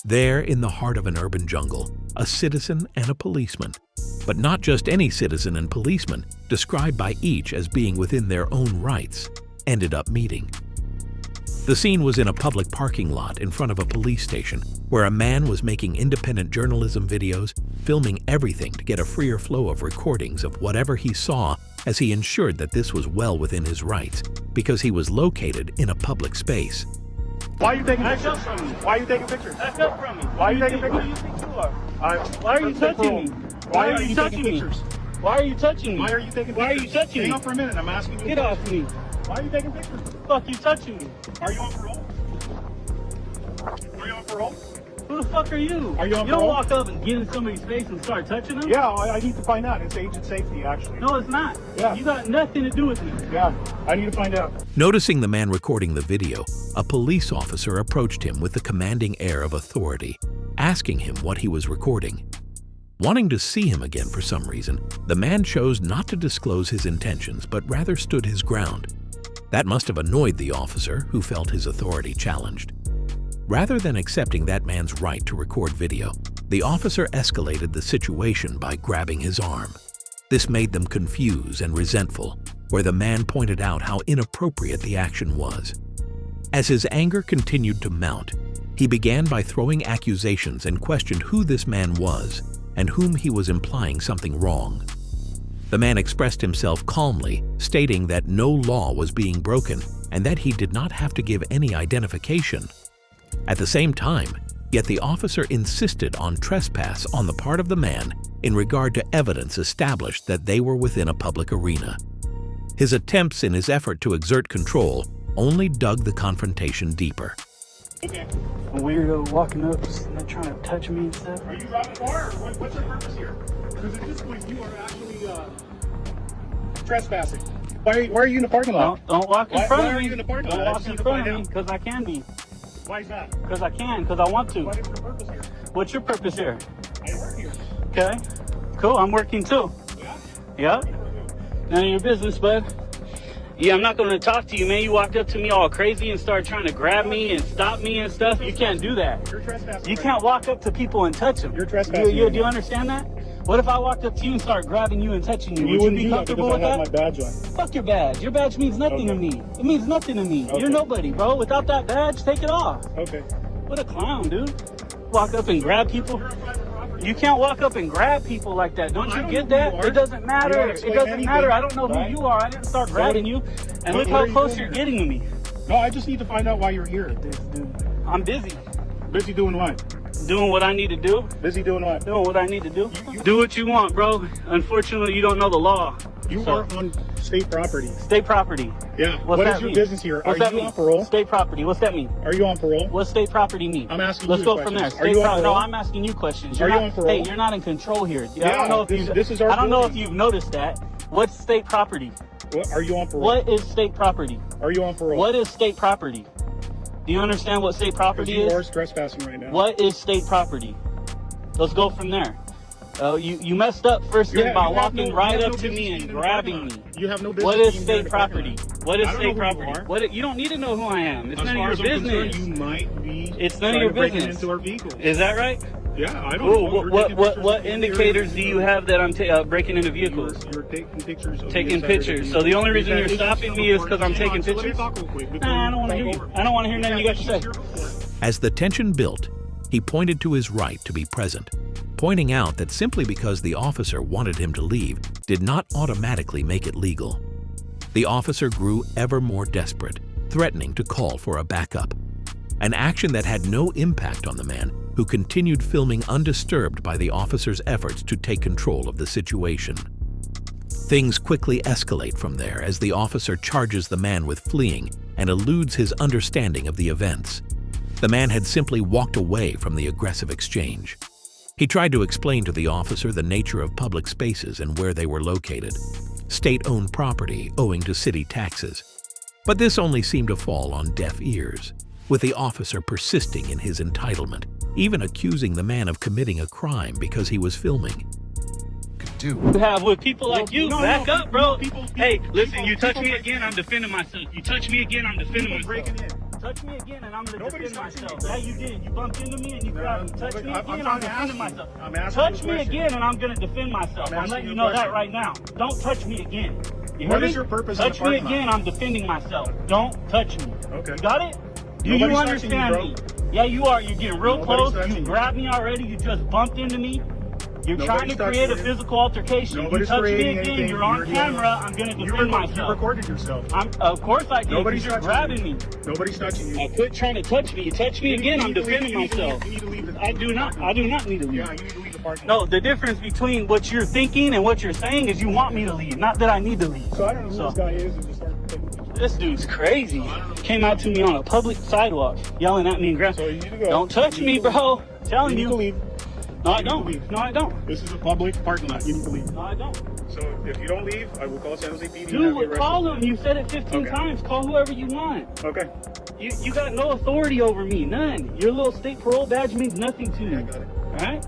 There, in the heart of an urban jungle, a citizen and a policeman, but not just any citizen and policeman, described by each as being within their own rights, ended up meeting. The scene was in a public parking lot in front of a police station, where a man was making independent journalism videos, filming everything to get a freer flow of recordings of whatever he saw, as he ensured that this was well within his rights, because he was located in a public space. Why are you taking pictures from me? Why are you taking pictures? Back up from me. Why are you taking pictures? Who do you think you are? Why are you touching me? Why are you taking pictures? Why are you touching me? Why are you taking pictures? Why are you touching me? Hang on for a minute, I'm asking you. Get off me. Why are you taking pictures? Fuck you touching me. Are you on parole? Are you on parole? Who the fuck are you? Are you on You don't parole? walk up and get in somebody's face and start touching them? Yeah, I need to find out. It's agent safety, actually. No, it's not. Yeah. You got nothing to do with me. Yeah, I need to find out. Noticing the man recording the video, a police officer approached him with the commanding air of authority, asking him what he was recording. Wanting to see him again for some reason, the man chose not to disclose his intentions, but rather stood his ground. That must have annoyed the officer, who felt his authority challenged. Rather than accepting that man's right to record video, the officer escalated the situation by grabbing his arm. This made them confused and resentful, where the man pointed out how inappropriate the action was. As his anger continued to mount, he began by throwing accusations and questioned who this man was and whom he was implying something wrong. The man expressed himself calmly, stating that no law was being broken and that he did not have to give any identification. At the same time, yet the officer insisted on trespass on the part of the man in regard to evidence established that they were within a public arena. His attempts in his effort to exert control only dug the confrontation deeper. Okay. A weirdo walking up and trying to touch me and stuff. Are you robbing a bar, or what's your purpose here? Because at this point, you are actually trespassing. Why are you in the parking lot? Don't walk in front Why of are me. you in the parking lot? Don't I walk just in need to front find of me out. because I can be. Why is that? Because I can, because I want to. What is your purpose here? What's your purpose here? I work here. Okay. Cool. I'm working too. Yeah? Yeah. None of your business, bud. Yeah, I'm not going to talk to you, man. You walked up to me all crazy and started trying to grab me and stop me and stuff. You can't do that. You're trespassing. You right can't walk up to people and touch them. You're trespassing Do right you now. understand that? What if I walked up to you and started grabbing you and touching you? You Would you wouldn't be do that comfortable because with I have that? my badge on. Fuck your badge. Your badge means nothing to me. It means nothing to me. Okay. You're nobody, bro. Without that badge, take it off. Okay. What a clown, dude. Walk up and grab people. You're on private property. You can't walk up and grab people like that. Don't I you don't get know who that? you are. It doesn't You matter. don't It explain doesn't anything, matter. I don't know right? who you are. I didn't start grabbing you. And What look are how you close doing you're here? getting to me. No, I just need to find out why you're here. This dude. I'm busy. Busy doing what? Doing what I need to do. Busy doing what? Doing what I need to do. Do what you want, bro. Unfortunately, you don't know the law. You So- are on state property. State property. Yeah. What's What that is your mean? business here? What's Are that you mean? on parole? State property. What's that mean? Are you on parole? What's state property mean? I'm asking Let's you go these from there. questions. Are you on No, parole? I'm asking you questions. Are You're you not, on parole? Hey, you're not in control here. I Yeah, don't know if this is our I don't know if building. you've noticed that. What's state property? What, are you on parole? What is state property? Are you on parole? What is state property? Do you understand what state Because property you are is? trespassing right now. What is state property? Let's go from there. You messed up first Yeah, thing by you have walking no- right you have up no to business me being and in the grabbing me. parking lot. You have no business What is being here in state the parking property? lot. What is I don't know state who you property? are. You don't need to know who I am. It's As none far of as your I'm concerned, business. you might be It's none of trying your to break business. into our vehicle. Is that right? Yeah, I don't Cool. know. You're What taking pictures of the indicators do you interior. have that I'm breaking into vehicles? You're taking pictures. Of Taking the inside of pictures. the So the vehicle. only reason You've you're had stopping issues me is before. 'cause I'm Hang taking on, so let me pictures? talk real quick before Nah, I you don't want to talk hear you. over. I don't want to hear nothing you got to You've say. had issues here before. As the tension built, he pointed to his right to be present, pointing out that simply because the officer wanted him to leave did not automatically make it legal. The officer grew ever more desperate, threatening to call for a backup, an action that had no impact on the man, who continued filming undisturbed by the officer's efforts to take control of the situation. Things quickly escalate from there as the officer charges the man with fleeing and eludes his understanding of the events. The man had simply walked away from the aggressive exchange. He tried to explain to the officer the nature of public spaces and where they were located, state-owned property owing to city taxes. But this only seemed to fall on deaf ears, with the officer persisting in his entitlement, even accusing the man of committing a crime because he was filming. You have with people like you. No, Back no, up, bro. people- Hey, listen, people- you touch people me break- again, I'm defending myself. You touch me again, I'm defending People myself. breaking in. touch me again, and I'm gonna Nobody's defend touching myself. you, bro. Yeah, you did. You bumped into me and you grabbed me. Touch me I'm again, trying I'm to ask defending you. myself. I'm asking Touch you a me question. again, and I'm gonna defend myself. I'm I'm asking letting you you a know that question. right now. Don't touch me again. You What hear is me? your purpose in the Touch me parking lot? again, I'm defending myself. Don't touch me. Okay. You got it? Do Nobody's you touching understand you, me? bro. Yeah, you are. You're getting real Nobody's close. touching You you. grabbed me already. You just bumped into me. You're trying Nobody's to create a touching you. physical altercation. Nobody's you touch me creating again, anything. you're on You're camera. I'm gonna defend You myself. recorded yourself. Of course I did. Nobody's You're touching grabbing you. me. Nobody's touching you. Quit trying to touch me. You touch me again, I'm defending myself. You need to leave the I do not need to leave. Yeah, you need to leave the parking lot. No, the difference between what you're thinking and what you're saying is you want me to leave, not that I need to leave. So I don't know who this guy is and just start taking pictures. This dude's crazy. Came out to me on a public sidewalk, yelling at me and grabbing. So you need to go. Don't touch me, bro. Telling You need to you. leave. No, I You need to don't. leave. No, I don't. This is a public parking lot. You need to leave. No, I don't. So if you don't leave, I will call San Jose PD. and have you Dude, arrested. call him. You said it 15 Okay. times. Call whoever you want. Okay. You got no authority over me. None. Your little state parole badge means nothing to me. I got it. All right?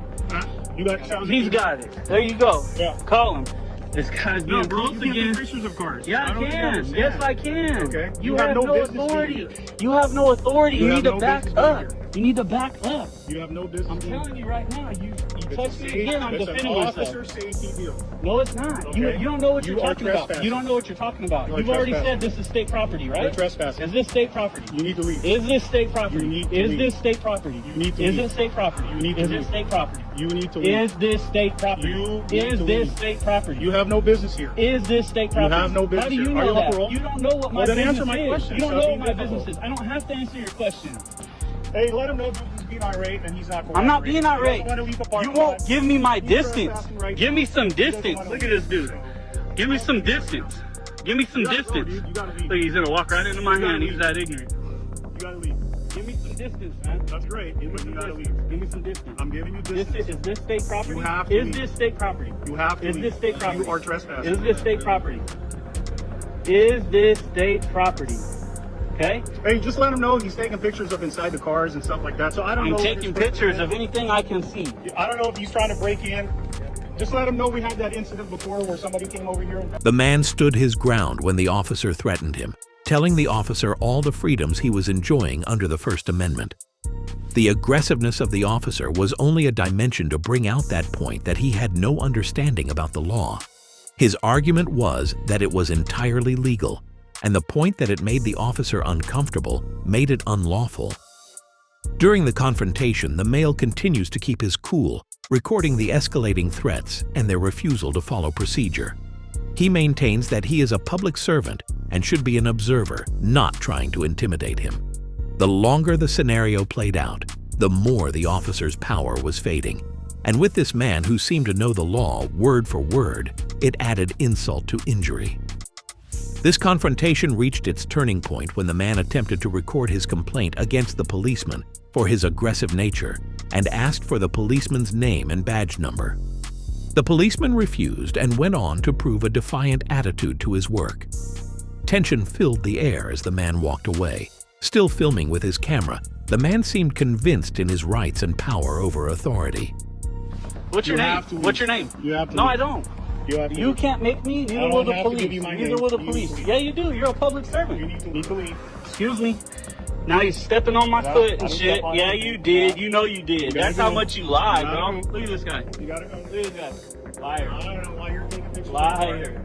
You got San Jose He's PD. got it. There you go. Yeah. Call him. This guy's No, being bro, close you can't again. take pictures of cars. Yeah, I don't think you can. understand. Yes, I can. Okay. You have no business being authority. here. You have no authority. You You have need to no back business being up. here. You need to back up. You have no business. I'm being telling here. you right now. You touch me again, I'm It's defending an myself. officer safety deal. No, it's not. Okay. You don't know what You you're are talking about. trespassing. You don't know what you're talking about. You are You've already trespassing. said this is state property, right? You're trespassing. Is this state property? You need to leave. Is this state property? You need to Is leave. this state property? You need to Is leave. this state property? You need to Is leave. this state property? You need to leave. Is this state property? You need Is to this leave. state property? You have no business here. Is this state property? have no business How do you here. know Are you on that? parole? You don't know what my Well, then business answer my is. question. You don't Stop know being what my difficult. business is. I don't have to answer your question. Hey, let him know this is being irate and he's not cooperating. I'm not being irate. He doesn't want to leave the You parking won't lot. give me my He's distance. trespassing right Give now. me some He doesn't distance. wanna Look at leave. this dude. Give me some distance. Give me some You gotta go, distance. dude. You gotta leave. Look, he's gonna walk right into my You gotta hand. He's leave. that ignorant. You gotta leave. Give me some distance, man. That's great, Give me but some you gotta distance. leave. Give me some distance. I'm giving you Is distance. this state property? You have to Is leave. this state property? You have to Is leave. this state property? You are trespassing. Is this state property? Is this state property? Okay? Hey, just let him know he's taking pictures of inside the cars and stuff like that. So I don't I'm know. what taking his purpose pictures is. of anything I can see. I don't know if he's trying to break in. Just let him know we had that incident before where somebody came over here and The man stood his ground when the officer threatened him, telling the officer all the freedoms he was enjoying under the First Amendment. The aggressiveness of the officer was only a dimension to bring out that point that he had no understanding about the law. His argument was that it was entirely legal, and the point that it made the officer uncomfortable made it unlawful. During the confrontation, the male continues to keep his cool, recording the escalating threats and their refusal to follow procedure. He maintains that he is a public servant and should be an observer, not trying to intimidate him. The longer the scenario played out, the more the officer's power was fading. And with this man who seemed to know the law word for word, it added insult to injury. This confrontation reached its turning point when the man attempted to record his complaint against the policeman for his aggressive nature and asked for the policeman's name and badge number. The policeman refused and went on to prove a defiant attitude to his work. Tension filled the air as the man walked away. Still filming with his camera, the man seemed convinced in his rights and power over authority. What's your You name? have to leave. What's your name? You have to No, leave. I don't. you have to You leave. can't make me, neither don't will the have to give you police. my Neither name. will the You police. need to leave. Yeah, you do. You're a public servant. You need to leave. Excuse me. Now you're stepping on my Yeah, foot I and didn't shit. step on Yeah, you. you did. Yeah. You know you did. You That's gotta how go. much you lie, You bro. gotta go. Look at this guy. You gotta go. Look at this guy. Liar. I don't know why you're taking pictures. Liar.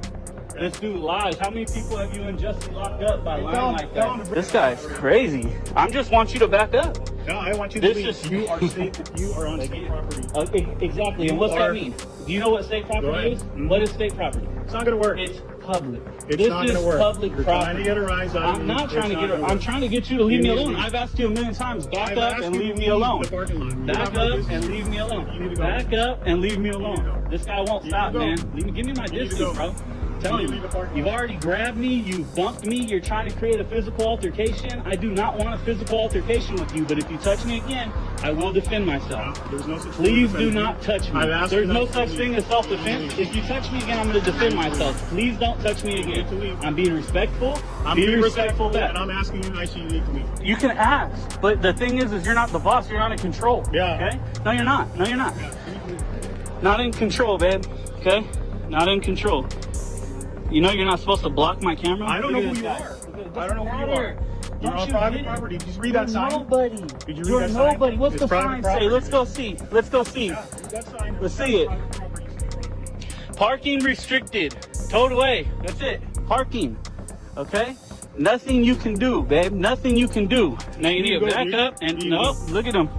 This dude lies. How many people have you unjustly locked up by Hey, lying tell him- like tell him that? to This guy's crazy. I just want you to back up. No, I want you to This leave. is- You are you are on state property. Exactly. And what's You that are- mean? Do you know what state Go property ahead. is? Mhm. What is state property? It's not gonna work. It's public. It's This not is gonna work. public You're property. trying to get a rise out of I'm me. not It's trying to get. gonna I'm work. trying to get you to leave me You need to alone. leave. I've asked you a million times. Back I've up asked and you leave to me leave alone. the parking lot. You Back have no up business. and leave me alone. You need to go. Back up and leave me to alone. go. This guy won't You stop, need to go. man. Give me my You need to distance, go. bro. You Telling need to you, leave the parking you've lot. already grabbed me. You bumped me. You're trying to create a physical altercation. I do not want a physical altercation with you. But if you touch me again, I will defend myself. There's no such thing Please as do defending not you. touch me. I've asked There's you no not to such leave. thing as self-defense. If you touch me again, I'm going to defend myself. Please don't touch me need to again. leave. I'm being respectful. I'm Be being respectful respectful, back. and I'm asking you nicely. You need to leave. You can ask, but the thing is you're not the boss. You're not in control. Yeah. Okay? No, you're not. No, you're not. Yeah, you need to leave. Not in control, babe. Okay? Not in control. You know you're not supposed to block my camera? I don't know Look at who this you guy. are. It I don't know doesn't who you matter. are. You're on private property. Did you read that sign? Nobody. Did you read You're that sign? nobody. What's It's the private sign property. say? Let's go see. Let's go see. Yeah, that sign. Let's see it. Parking restricted. Towed away. That's it. Parking. Okay? Nothing you can do, babe. Nothing you can do. Now you need to back up and nope. Look at him.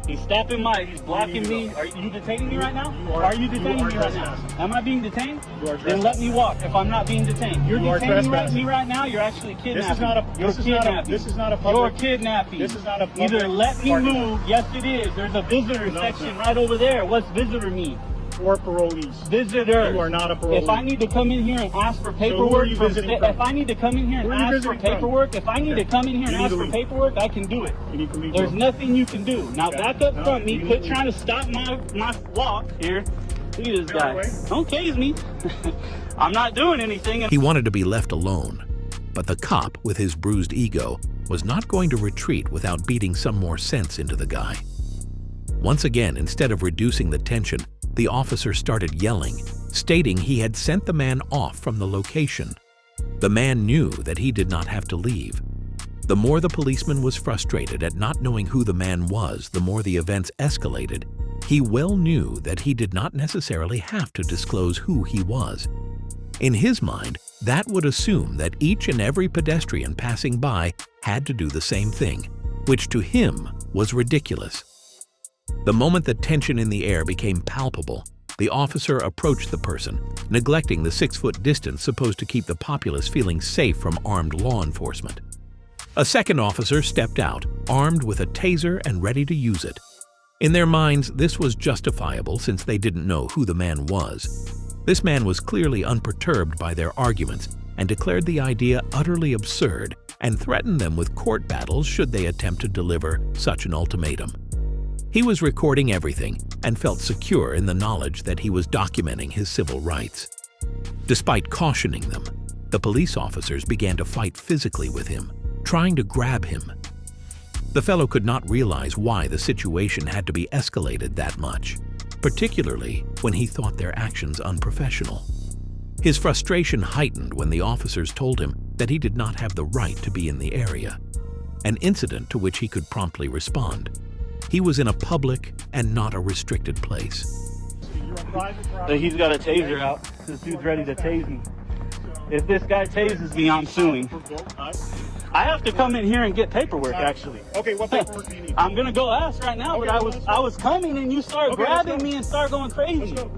He's stopping he's blocking me. Are you detaining me right now? Are you detaining me right now? Am I being detained? Then let me walk if I'm not being detained. You're detaining me right now. You're actually kidnapping. This is not a. This is not a public. You're kidnapping. This is not a public. Either let me parking move. lot. Yes, it is. There's a visitor section right over there. What's visitor mean? Or parolees. Visitor. You are not a parolee. If I need to come in here and ask for who are paperwork, you visiting from? if I need to come in here and Who are you ask for visiting from? paperwork, if I need to come in here and You need ask to for leave. paperwork, I can do it. You need to leave. There's nothing you can do. Now Okay. back up No, from me. you need Quit to trying to stop my walk here. Look at this guy. away. Don't case me. I'm not doing anything. He wanted to be left alone, but the cop, with his bruised ego, was not going to retreat without beating some more sense into the guy. Once again, instead of reducing the tension, the officer started yelling, stating he had sent the man off from the location. The man knew that he did not have to leave. The more the policeman was frustrated at not knowing who the man was, the more the events escalated. He well knew that he did not necessarily have to disclose who he was. In his mind, that would assume that each and every pedestrian passing by had to do the same thing, which to him was ridiculous. The moment the tension in the air became palpable, the officer approached the person, neglecting the 6-foot distance supposed to keep the populace feeling safe from armed law enforcement. A second officer stepped out, armed with a taser and ready to use it. In their minds, this was justifiable since they didn't know who the man was. This man was clearly unperturbed by their arguments and declared the idea utterly absurd and threatened them with court battles should they attempt to deliver such an ultimatum. He was recording everything and felt secure in the knowledge that he was documenting his civil rights. Despite cautioning them, the police officers began to fight physically with him, trying to grab him. The fellow could not realize why the situation had to be escalated that much, particularly when he thought their actions unprofessional. His frustration heightened when the officers told him that he did not have the right to be in the area, an incident to which he could promptly respond. He was in a public and not a restricted place. You're on private So property. he's got a taser out. This dude's ready to tase me. If this guy tases me, I'm suing. I have to come in here and get paperwork, actually. Okay, what paperwork do you need? I'm gonna go ask right now, Okay, but let's go. I was coming and you start Okay, let's grabbing go. me and start going crazy. Let's go.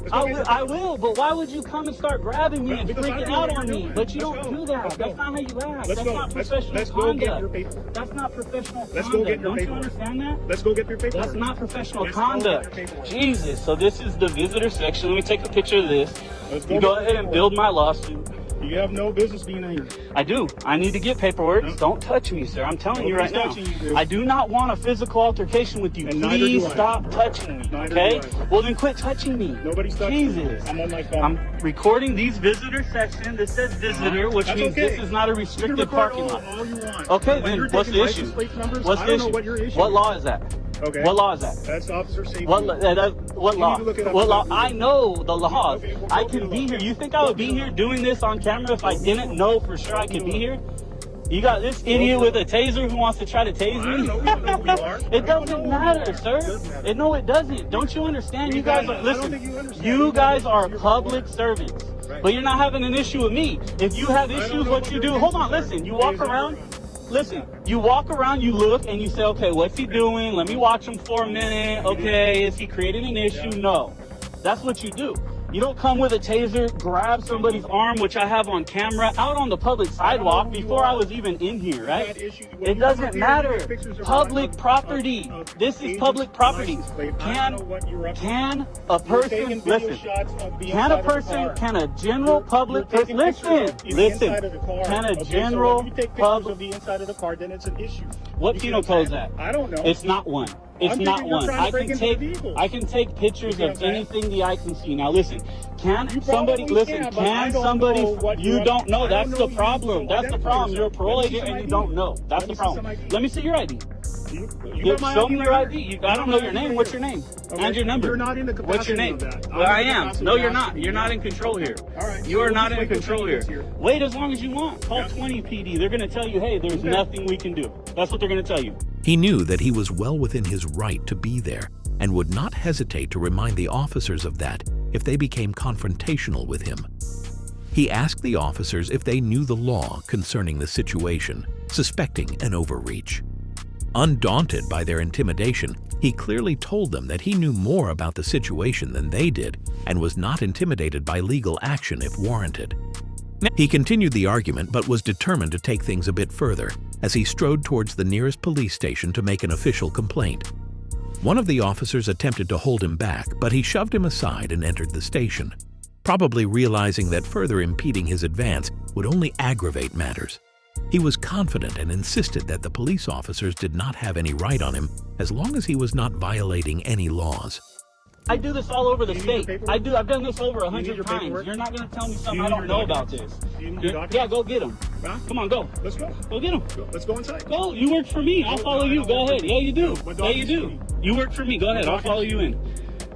Let's go get your I will, but why would you come and start grabbing me and Because I freaking don't know out what on you're me? doing. But you Let's don't go. do that. Let's That's go. not how you act. Let's That's go. not Let's- professional let's go get your conduct. paperwork. That's not professional Let's conduct. go get your Don't you paperwork. understand that? Let's go get your paperwork. That's not professional Let's go get conduct. your paperwork. Jesus. So this is the visitor section. Let me take a picture of this. Let's go You get go your ahead and paperwork. build my lawsuit. You have no business being in here. I do. I need to get paperwork. No. Don't touch me, sir. I'm telling you right Nobody's now. touching you, dude. I do not want a physical altercation with you. And neither do Please I. stop touching me, Neither okay? do I. Well, then quit touching me. Nobody's touching you. Jesus. I'm on my phone. I'm recording these visitor section. This says visitor, which That's means okay. this is not a You can restricted record parking lot. all you want. Okay, When then you're what's taking the license issue? plate numbers, What's I the don't know issue? what your issue What is. law is that? Okay. What law is that? That's officer safety. What law? What You law? need to look it up. What law? I know the laws. Okay, well, I go can get be it. here. You think I would be here doing this on camera if I didn't know for sure I could be here? You got this idiot with a taser who wants to try to tase I don't me? know. We don't know who you are. It doesn't matter, sir. doesn't matter. No, it doesn't. Don't you understand? You guys are, I don't think listen, you understand. you guys are You're public servants. Right. But you're not having an issue with me. If you have don't issues, know what what you your do, hold on, issues are. listen, you walk Taser. around, listen, you walk around, you look, and you say, okay, what's he doing? Let me watch him for a minute. Okay, is he creating an issue? No. That's what you do. You don't come with a taser, grab somebody's arm, which I have on camera, out on the public sidewalk who you before I are. was even in here, right? That issue- when It you come doesn't up here, matter. you take pictures of Public my- property. of This is agent's public property. license plate. I don't know what you're up to. Can a You're person, taking video listen, shots of the can inside a of the person, car. can a general public You're person, taking pictures listen, of the inside of the car. can a Okay, so general when you take pictures public, of the inside of the car, then it's an issue. What penal code is that? I don't know. It's not one. It's I'm not thinking you're one. trying to I break can into the take vehicle. I can take pictures You know of what I'm anything the eye can see. Now listen, can You somebody probably listen? can, but I Can don't somebody? know what You you're- don't know. I That's don't the know you, problem. so That's the identify problem. You're a yourself. parole Let me see agent some and you ID. don't know. That's Let the me see problem. some ID. Let me see your ID. You got my Show ID me your right ID. here. I don't know your ID name. right What's here. your name? Okay. And your number. You're not in the What's your capacity name? of that. Well, I I'm in the am. capacity No, of you're asking not. you You're not that. in control here. All right. You are So not just in wait till control Tony here. gets here. Wait as long as you want. Call Yeah. 20 PD. They're going to tell you, hey, there's Okay. nothing we can do. That's what they're going to tell you. He knew that he was well within his right to be there and would not hesitate to remind the officers of that if they became confrontational with him. He asked the officers if they knew the law concerning the situation, suspecting an overreach. Undaunted by their intimidation, he clearly told them that he knew more about the situation than they did and was not intimidated by legal action if warranted. He continued the argument but was determined to take things a bit further as he strode towards the nearest police station to make an official complaint. One of the officers attempted to hold him back, but he shoved him aside and entered the station, probably realizing that further impeding his advance would only aggravate matters. He was confident and insisted that the police officers did not have any right on him as long as he was not violating any laws. I do this all over the Do you need your state. paperwork? I've done this over Do you 100 need your times. paperwork? You're not going to tell me Do something you I need don't your know about documents? this. Do you need your Yeah, documents? go get them. Huh? Come on, go. Let's go. Go get them. Let's go inside. Go. You work for me. I'll follow you. Go ahead. Yeah, you do. What Yeah, you do. You work for me. Go ahead. I'll follow you in.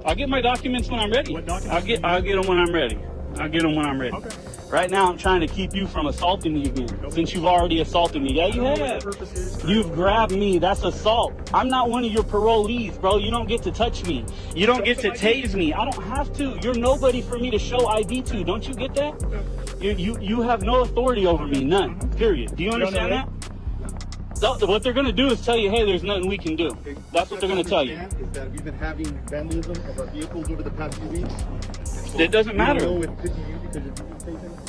I'll get my documents when I'm ready. What documents? I'll get them when I'm ready. I'll get them when I'm ready. Okay. Right now, I'm trying to keep you from assaulting me again, since you've already assaulted me. Yeah, you have. You've grabbed me. That's assault. I'm not one of your parolees, bro. You don't get to touch me. You don't get to tase me. I don't have to. You're nobody for me to show ID to. Don't you get that? You have no authority over me. None. Period. Do you understand that? What they're going to do is tell you, hey, there's nothing we can do. That's what they're going to tell you. Is that we've been having vandalism of our vehicles over the past few weeks. It doesn't matter.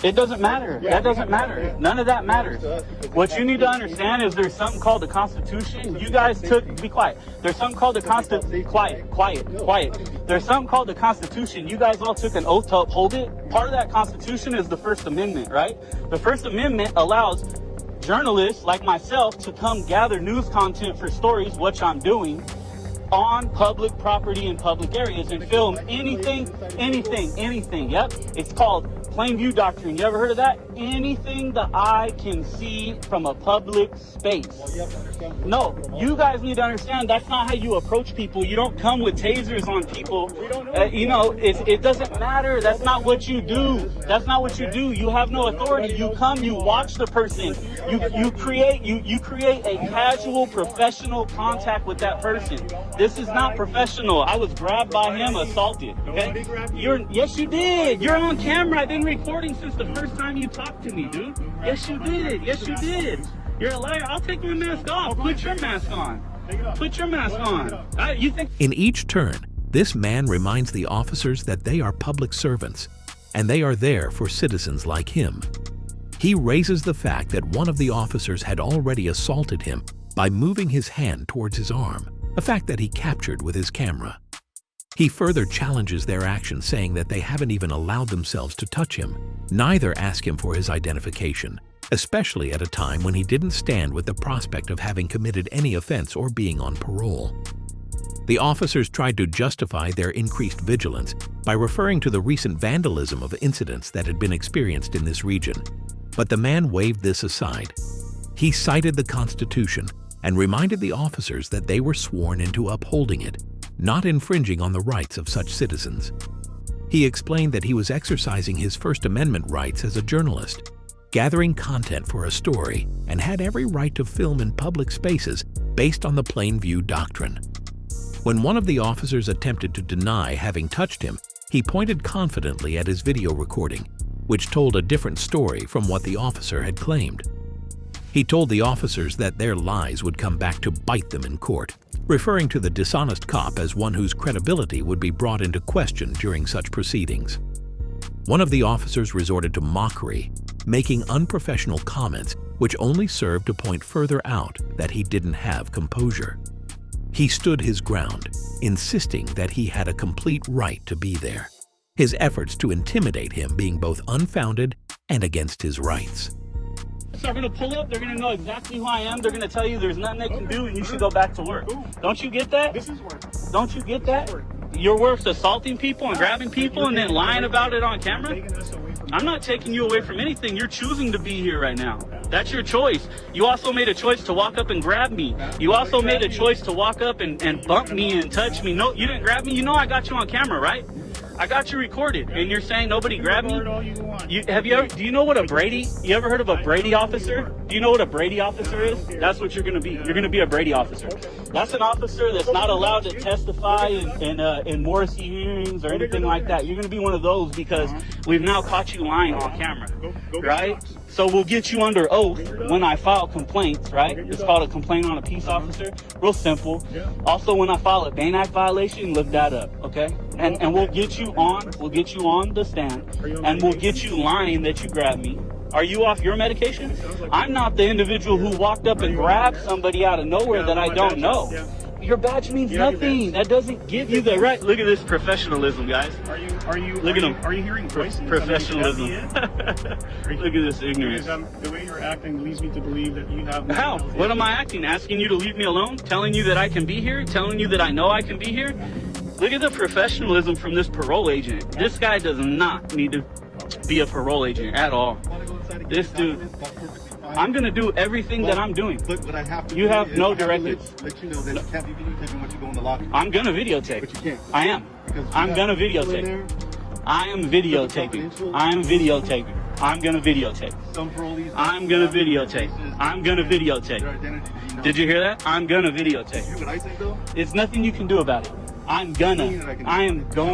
It doesn't matter. That doesn't matter. None of that matters. What you need to understand is there's something called the Constitution. You guys took, be quiet. There's something called the Constitution. Quiet. There's something called the Constitution. You guys all took an oath to uphold it. Part of that Constitution is the First Amendment, right? The First Amendment allows journalists like myself to come gather news content for stories, which I'm doing, on public property in public areas and film anything. Yep. It's called plain view doctrine. You ever heard of that? Anything the eye can see from a public space. No, you guys need to understand that's not how you approach people. You don't come with tasers on people. It doesn't matter. That's not what you do. That's not what you do. You have no authority. You come, you watch the person. You create a casual professional contact with that person. This is not professional. I was grabbed by him, assaulted. Okay? Yes, you did. You're on camera. I've been recording since the first time you talked to me, dude. Yes, you did. Yes, you did. You're a liar. I'll take my mask off. Put your mask on. Put your mask on. You think? In each turn, this man reminds the officers that they are public servants and they are there for citizens like him. He raises the fact that one of the officers had already assaulted him by moving his hand towards his arm, a fact that he captured with his camera. He further challenges their actions, saying that they haven't even allowed themselves to touch him. Neither ask him for his identification, especially at a time when he didn't stand with the prospect of having committed any offense or being on parole. The officers tried to justify their increased vigilance by referring to the recent vandalism of incidents that had been experienced in this region, but the man waved this aside. He cited the Constitution and reminded the officers that they were sworn into upholding it, not infringing on the rights of such citizens. He explained that he was exercising his First Amendment rights as a journalist, gathering content for a story, and had every right to film in public spaces based on the plain view doctrine. When one of the officers attempted to deny having touched him, he pointed confidently at his video recording, which told a different story from what the officer had claimed. He told the officers that their lies would come back to bite them in court, referring to the dishonest cop as one whose credibility would be brought into question during such proceedings. One of the officers resorted to mockery, making unprofessional comments which only served to point further out that he didn't have composure. He stood his ground, insisting that he had a complete right to be there, his efforts to intimidate him being both unfounded and against his rights. They're gonna pull up, they're gonna know exactly who I am, they're gonna tell you there's nothing they can do and you should go back to work. Don't you get that? This is work. Don't you get that? Your work's assaulting people and grabbing people and then lying about it on camera? Taking us away from I'm not taking you away from anything. You're choosing to be here right now. That's your choice. You also made a choice to walk up and grab me. You also made a choice to walk up and bump me and touch me. No, you didn't grab me. You know I got you on camera, right? I got you recorded, and you're saying nobody grabbed me? all you want. Do you know what a Brady, you ever heard of a Brady officer? Do you know what a Brady officer is? That's what you're gonna be. You're gonna be a Brady officer. That's an officer that's not allowed to testify in Morrissey hearings or anything like that. You're gonna be one of those because we've now caught you lying on camera, right? So we'll get you under oath when I file complaints, right? It's called a complaint on a peace officer. Real simple. Also, when I file a Bain Act violation, look that up, okay? And we'll get you on the stand, and we'll get you lying that you grabbed me. Are you off your medication? I'm not the individual who walked up and grabbed somebody out of nowhere that I don't know. Your badge means nothing. That doesn't give you the right. Look at this professionalism, guys. Look at them. Are you hearing voices? Professionalism. Look at this ignorance. The way you're acting leads me to believe that you have. How? What am I acting? Asking you to leave me alone? Telling you that I can be here? Telling you that I know I can be here? Look at the professionalism from this parole agent. This guy does not need to be a parole agent at all. This dude. I'm gonna do everything that I'm doing. But what I have to You do have is no I have to directives. let you know that you can't be videotaping once you go in the lobby. I'm gonna videotape. But you can't. I am. Because you I'm have gonna people in videotape. there, I am videotaping. I am videotaping. I'm gonna videotape. some parolees- I'm gonna videotape. I'm gonna Their videotape. identity, you know. Did you hear that? I'm gonna You videotape. hear what I say though? It's nothing you can do about it. I am going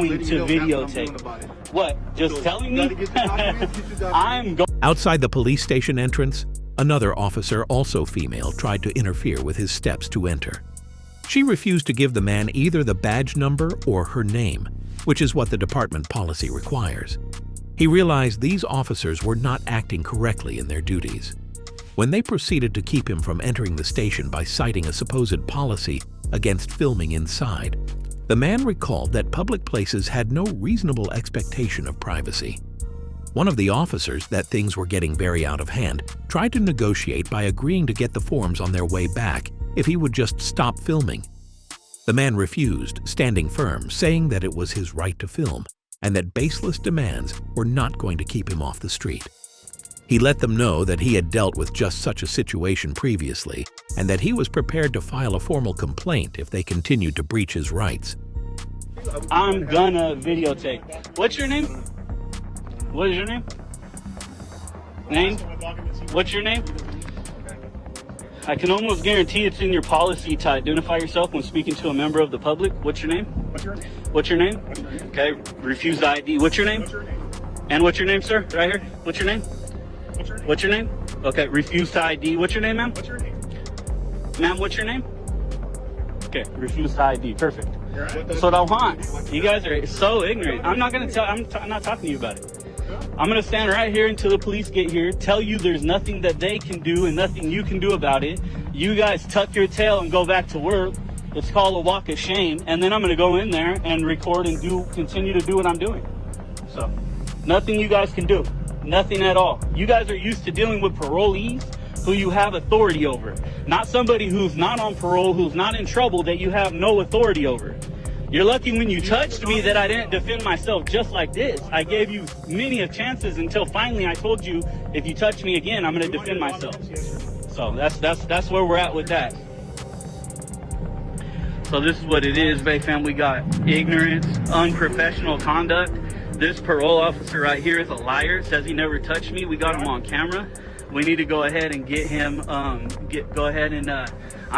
Letting to you know videotape. that's what I'm doing about it. What? Just So, telling you me? gotta get your documents, get your I'm going. Outside the police station entrance, another officer, also female, tried to interfere with his steps to enter. She refused to give the man either the badge number or her name, which is what the department policy requires. He realized these officers were not acting correctly in their duties. When they proceeded to keep him from entering the station by citing a supposed policy against filming inside, the man recalled that public places had no reasonable expectation of privacy. One of the officers, that things were getting very out of hand, tried to negotiate by agreeing to get the forms on their way back if he would just stop filming. The man refused, standing firm, saying that it was his right to film and that baseless demands were not going to keep him off the street. He let them know that he had dealt with just such a situation previously and that he was prepared to file a formal complaint if they continued to breach his rights. I'm gonna videotape. What's your name? What is your name? Name? What's your name? I can almost guarantee it's in your policy to identify yourself when speaking to a member of the public. What's your name? What's your name? What's your name? What's your name? Okay, refuse ID. What's your name? What's your name? And what's your name, sir? Right here. What's your name? What's your name? What's your name? Okay, refuse to ID. What's your name, ma'am? What's your name? Ma'am, what's your name? Okay, refuse to ID. Perfect. You're right. That's what I want. You guys are so ignorant. I'm not gonna tell. I'm not talking to you about it. I'm gonna stand right here until the police get here. Tell you there's nothing that they can do and nothing you can do about it. You guys tuck your tail and go back to work. It's called a walk of shame. And then I'm gonna go in there and record and continue to do what I'm doing. So, nothing you guys can do. Nothing at all. You guys are used to dealing with parolees who you have authority over. Not somebody who's not on parole, who's not in trouble, that you have no authority over. You're lucky when you touched me that I didn't defend myself just like this. I gave you many of chances until finally I told you, if you touch me again, I'm gonna defend myself. So that's where we're at with that. So this is what it is, Bay fam. We got ignorance, unprofessional conduct. This parole officer right here is a liar, says he never touched me. We got him on camera. We need to go ahead and get him, I'm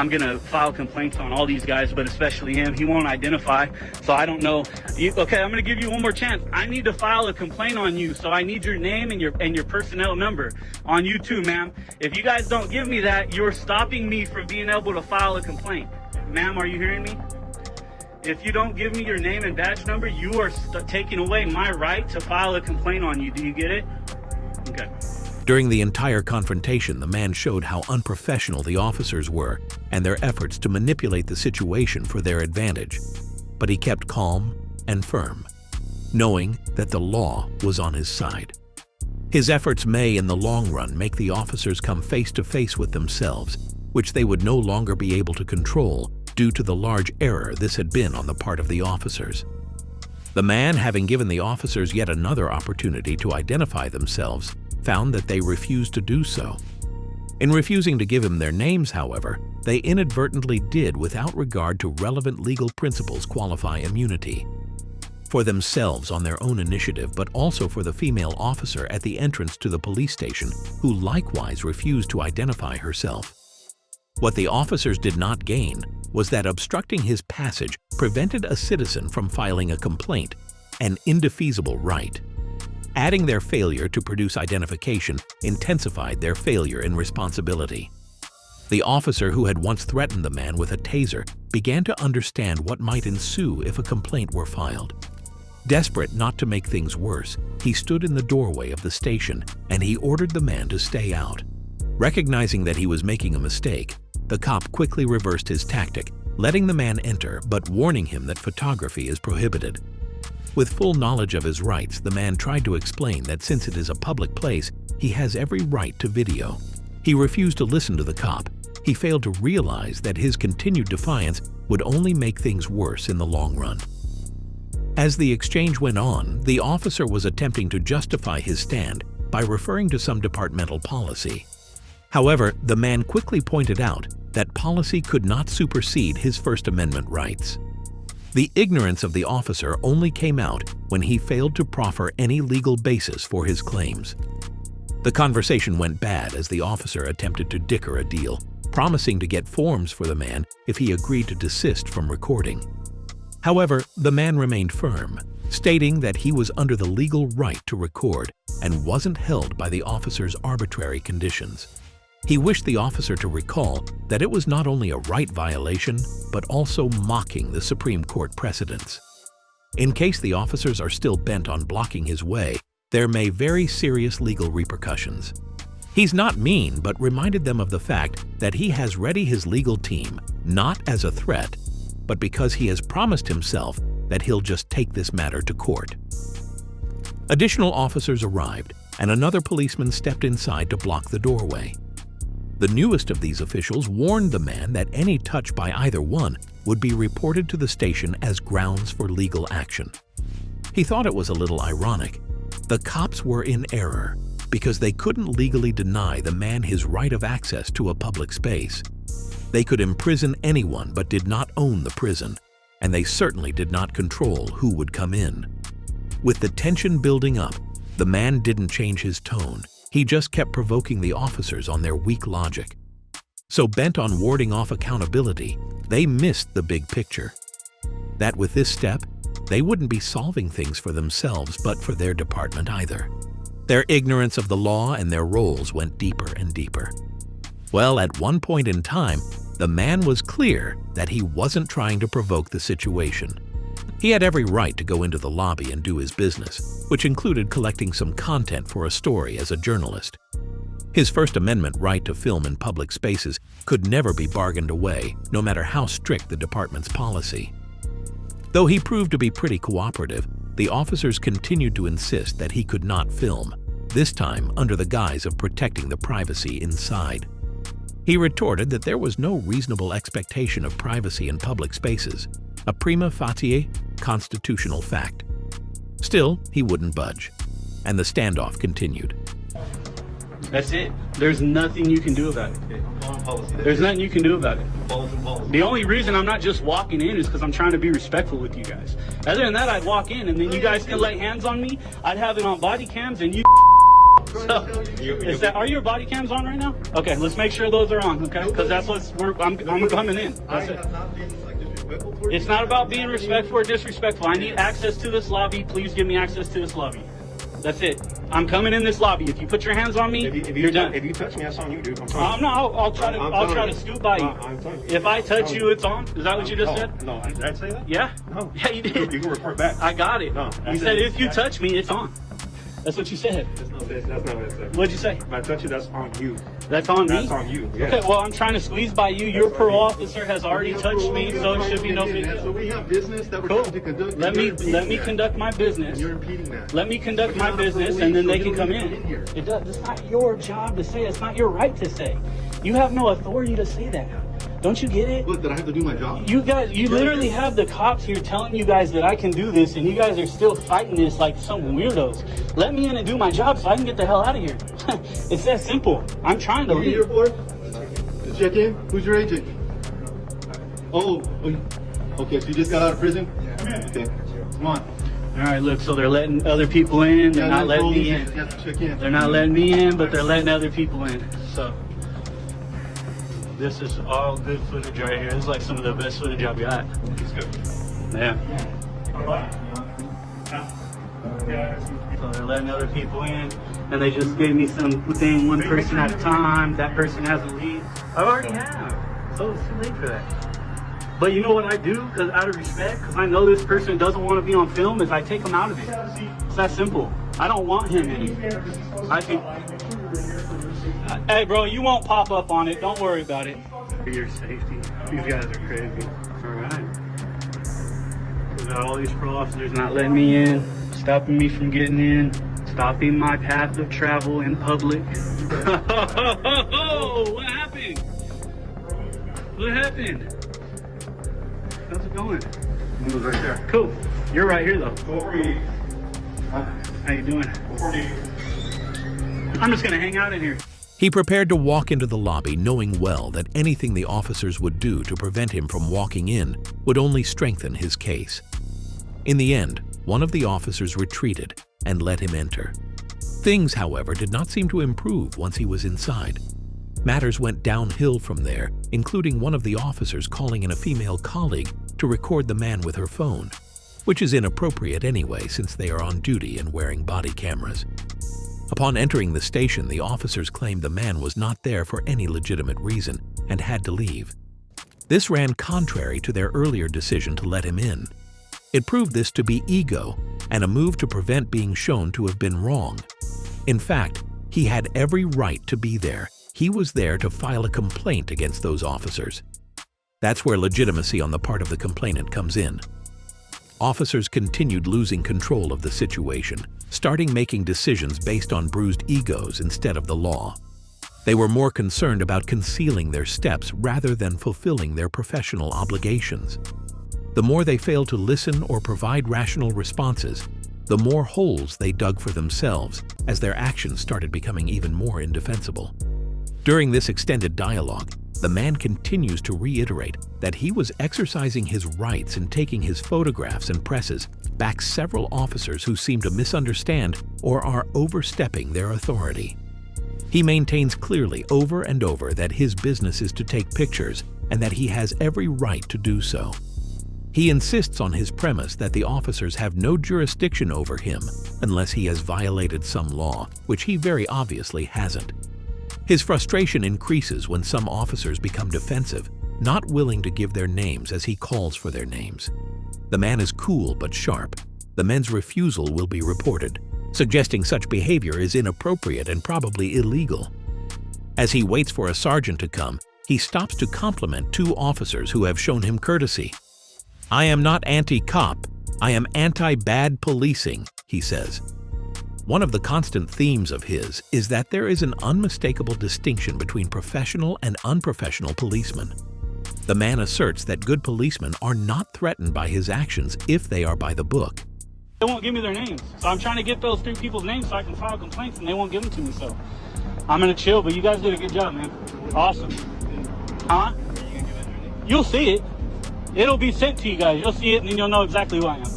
gonna file complaints on all these guys, but especially him. He won't identify, so I don't know. Okay, I'm gonna give you one more chance. I need to file a complaint on you, so I need your name and your personnel number on you too, ma'am. If you guys don't give me that, you're stopping me from being able to file a complaint. Ma'am, are you hearing me? If you don't give me your name and badge number, you are taking away my right to file a complaint on you. Do you get it? Okay. During the entire confrontation, the man showed how unprofessional the officers were and their efforts to manipulate the situation for their advantage. But he kept calm and firm, knowing that the law was on his side. His efforts may, in the long run, make the officers come face to face with themselves, which they would no longer be able to control due to the large error this had been on the part of the officers. The man, having given the officers yet another opportunity to identify themselves, found that they refused to do so. In refusing to give him their names, however, they inadvertently did, without regard to relevant legal principles, qualify immunity. For themselves on their own initiative, but also for the female officer at the entrance to the police station, who likewise refused to identify herself. What the officers did not gain was that obstructing his passage prevented a citizen from filing a complaint, an indefeasible right. Adding their failure to produce identification intensified their failure in responsibility. The officer who had once threatened the man with a taser began to understand what might ensue if a complaint were filed. Desperate not to make things worse, he stood in the doorway of the station and he ordered the man to stay out. Recognizing that he was making a mistake, the cop quickly reversed his tactic, letting the man enter but warning him that photography is prohibited. With full knowledge of his rights, the man tried to explain that since it is a public place, he has every right to video. He refused to listen to the cop. He failed to realize that his continued defiance would only make things worse in the long run. As the exchange went on, the officer was attempting to justify his stand by referring to some departmental policy. However, the man quickly pointed out that policy could not supersede his First Amendment rights. The ignorance of the officer only came out when he failed to proffer any legal basis for his claims. The conversation went bad as the officer attempted to dicker a deal, promising to get forms for the man if he agreed to desist from recording. However, the man remained firm, stating that he was under the legal right to record and wasn't held by the officer's arbitrary conditions. He wished the officer to recall that it was not only a right violation, but also mocking the Supreme Court precedents. In case the officers are still bent on blocking his way, there may very serious legal repercussions. He's not mean, but reminded them of the fact that he has ready his legal team, not as a threat, but because he has promised himself that he'll just take this matter to court. Additional officers arrived, and another policeman stepped inside to block the doorway. The newest of these officials warned the man that any touch by either one would be reported to the station as grounds for legal action. He thought it was a little ironic. The cops were in error because they couldn't legally deny the man his right of access to a public space. They could imprison anyone but did not own the prison, and they certainly did not control who would come in. With the tension building up, the man didn't change his tone. He just kept provoking the officers on their weak logic. So bent on warding off accountability, they missed the big picture. That with this step, they wouldn't be solving things for themselves but for their department either. Their ignorance of the law and their roles went deeper and deeper. Well, at one point in time, the man was clear that he wasn't trying to provoke the situation. He had every right to go into the lobby and do his business, which included collecting some content for a story as a journalist. His First Amendment right to film in public spaces could never be bargained away, no matter how strict the department's policy. Though he proved to be pretty cooperative, the officers continued to insist that he could not film, this time under the guise of protecting the privacy inside. He retorted that there was no reasonable expectation of privacy in public spaces, a prima facie constitutional fact. Still, he wouldn't budge, and the standoff continued. That's it. There's nothing you can do about it. There's nothing you can do about it. The only reason I'm not just walking in is because I'm trying to be respectful with you guys. Other than that, I'd walk in and then you guys can lay hands on me. I'd have it on body cams and you... So, are your body cams on right now? Okay, let's make sure those are on, okay? Because that's I'm coming in. That's it. It's not about being respectful or disrespectful. I need access to this lobby. Please give me access to this lobby. That's it. I'm coming in this lobby. If you put your hands on me, you're done. If you touch me, that's on you, dude. I'll try to scoop by you. If I touch you, it's on. Is that what you just said? No, did I say that? Yeah. No. Yeah, you did. You can report back. I got it. No. You said if you touch me, it's on. That's what you said. That's not what I said. What'd you say? If I touch you, that's on you. That's on me? That's on you. Yes. Okay, well, I'm trying to squeeze by you. Your parole officer has already touched me, so it should be no big So deal. we have business that we're Cool. trying to conduct. Let me conduct my business. You're impeding that. Let me conduct But my you're not a business, police, and then so they you can don't come need to in. come in here. It does. It's not your job to say. It's not your right to say. You have no authority to say that. Don't you get it? Look, that I have to do my job. You guys, you literally have the cops here telling you guys that I can do this, and you guys are still fighting this like some weirdos. Let me in and do my job so I can get the hell out of here. It's that simple. I'm trying to What are you here leave. for? To check in? Who's your agent? Oh, okay, so you just got out of prison? Okay, come on. All right, look, so they're letting other people in. They're not letting me in. You have to check in. They're not letting me in, but they're letting other people in. So this is all good footage right here. This is like some of the best footage I've got. It's good. Yeah. So they're letting other people in, and they just gave me some thing, one person at a time. That person hasn't leave. I already have. So it's too late for that. But you know what I do, because out of respect, because I know this person doesn't want to be on film, is I take him out of it. It's that simple. I don't want him in it. I think. Hey, bro, you won't pop up on it. Don't worry about it. For your safety. These guys are crazy. All right. We got all these parole officers not letting me in, stopping me from getting in, stopping my path of travel in public. What happened? What happened? How's it going? Windows right there. Cool. You're right here though. Before you, How you doing? I'm just gonna hang out in here. He prepared to walk into the lobby knowing well that anything the officers would do to prevent him from walking in would only strengthen his case. In the end, one of the officers retreated and let him enter. Things, however, did not seem to improve once he was inside. Matters went downhill from there, including one of the officers calling in a female colleague to record the man with her phone, which is inappropriate anyway since they are on duty and wearing body cameras. Upon entering the station, the officers claimed the man was not there for any legitimate reason and had to leave. This ran contrary to their earlier decision to let him in. It proved this to be ego and a move to prevent being shown to have been wrong. In fact, he had every right to be there. He was there to file a complaint against those officers. That's where legitimacy on the part of the complainant comes in. Officers continued losing control of the situation, starting making decisions based on bruised egos instead of the law. They were more concerned about concealing their steps rather than fulfilling their professional obligations. The more they failed to listen or provide rational responses, the more holes they dug for themselves as their actions started becoming even more indefensible. During this extended dialogue, the man continues to reiterate that he was exercising his rights in taking his photographs and presses back several officers who seem to misunderstand or are overstepping their authority. He maintains clearly over and over that his business is to take pictures and that he has every right to do so. He insists on his premise that the officers have no jurisdiction over him unless he has violated some law, which he very obviously hasn't. His frustration increases when some officers become defensive, not willing to give their names as he calls for their names. The man is cool but sharp. The men's refusal will be reported, suggesting such behavior is inappropriate and probably illegal. As he waits for a sergeant to come, he stops to compliment two officers who have shown him courtesy. "I am not anti-cop, I am anti-bad policing," he says. One of the constant themes of his is that there is an unmistakable distinction between professional and unprofessional policemen. The man asserts that good policemen are not threatened by his actions if they are by the book. They won't give me their names. So I'm trying to get those 3 people's names so I can file complaints, and they won't give them to me. So I'm gonna chill, but you guys did a good job, man. Awesome. Huh? You'll see it. It'll be sent to you guys. You'll see it, and then you'll know exactly who I am.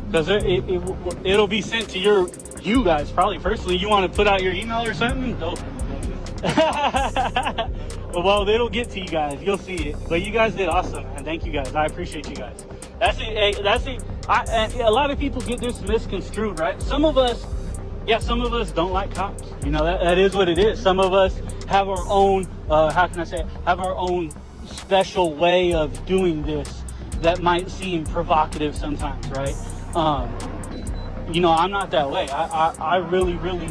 Because it'll be sent to you guys probably personally. You want to put out your email or something? Dope. Well, it'll get to you guys. You'll see it. But you guys did awesome, and thank you guys. I appreciate you guys. That's it. Hey, that's it. A lot of people get this misconstrued, right? Some of us don't like cops. You know, that is what it is. Some of us have our own, have our own special way of doing this that might seem provocative sometimes, right? you know, I'm not that way. I really, really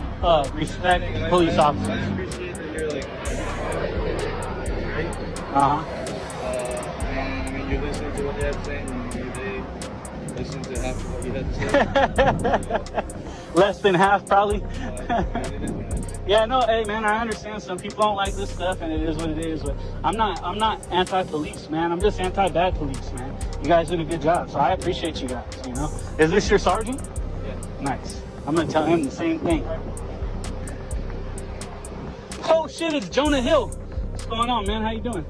respect police officers. I appreciate that you're like, Uh-huh. I mean, you're listening to what they have to say, and they listen to half of what you have to say. Less than half, probably. It is what it is. Yeah, no, hey man, I understand some people don't like this stuff, and it is what it is. But I'm not anti-police, man. I'm just anti-bad police, man. You guys did a good job, so I appreciate you guys. You know, is this your sergeant? Yeah. Nice. I'm gonna tell him the same thing. Oh shit, it's Jonah Hill. What's going on, man? How you doing?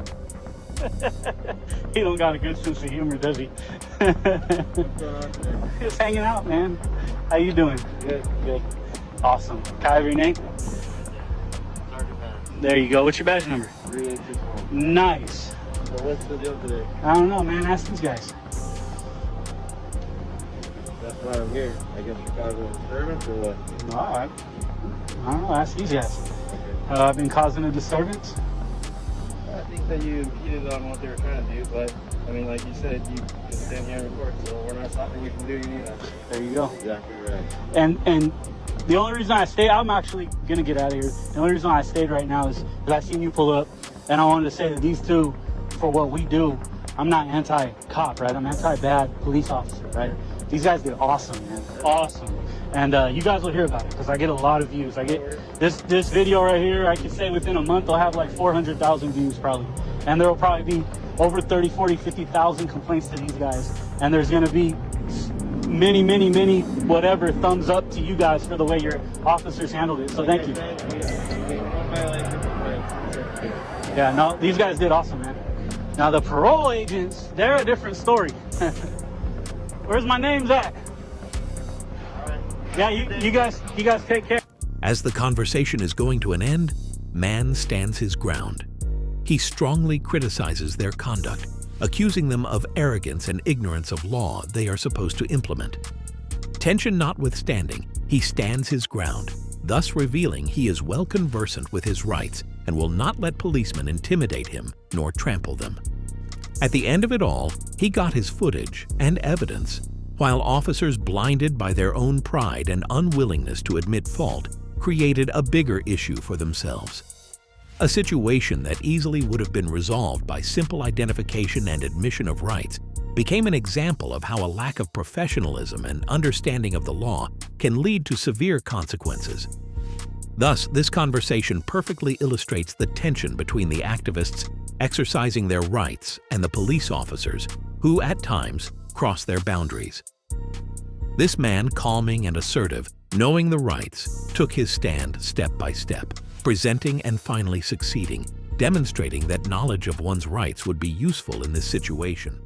He don't got a good sense of humor, does he? What's going on today? Just hanging out, man. How you doing? Good. Good. Awesome. Can I have your name? Sergeant Pat. There you go. What's your badge number? 3861. Nice. So what's the deal today? I don't know, man. Ask these guys. That's why I'm here. I guess you guys are disturbance or what? All right. I don't know. Ask these guys. Okay. I've been causing a disturbance. I think that you impeded on what they were trying to do, but I mean, like you said, you can stand here and record, so we're not stopping you from doing any of that. There you go. Exactly right. And the only reason I stayed, I'm actually gonna get out of here. The only reason I stayed right now is because I seen you pull up, and I wanted to say that these two, for what we do, I'm not anti-cop, right? I'm anti-bad police officer, right? These guys did awesome, man. Awesome. And you guys will hear about it because I get a lot of views. I get this video right here. I could say within a month I'll have like 400,000 views probably, and there will probably be over 30, 40, 50,000 complaints to these guys. And there's gonna be many whatever thumbs up to you guys for the way your officers handled it. So thank you. Yeah, no, these guys did awesome, man. Now the parole agents, they're a different story. Where's my names at? Yeah, you guys take care. As the conversation is going to an end, man stands his ground. He strongly criticizes their conduct, accusing them of arrogance and ignorance of law they are supposed to implement. Tension notwithstanding, he stands his ground, thus revealing he is well conversant with his rights and will not let policemen intimidate him nor trample them. At the end of it all, he got his footage and evidence, while officers blinded by their own pride and unwillingness to admit fault created a bigger issue for themselves. A situation that easily would have been resolved by simple identification and admission of rights became an example of how a lack of professionalism and understanding of the law can lead to severe consequences. Thus, this conversation perfectly illustrates the tension between the activists exercising their rights and the police officers who, at times, cross their boundaries. This man, calming and assertive, knowing the rights, took his stand step by step, presenting and finally succeeding, demonstrating that knowledge of one's rights would be useful in this situation.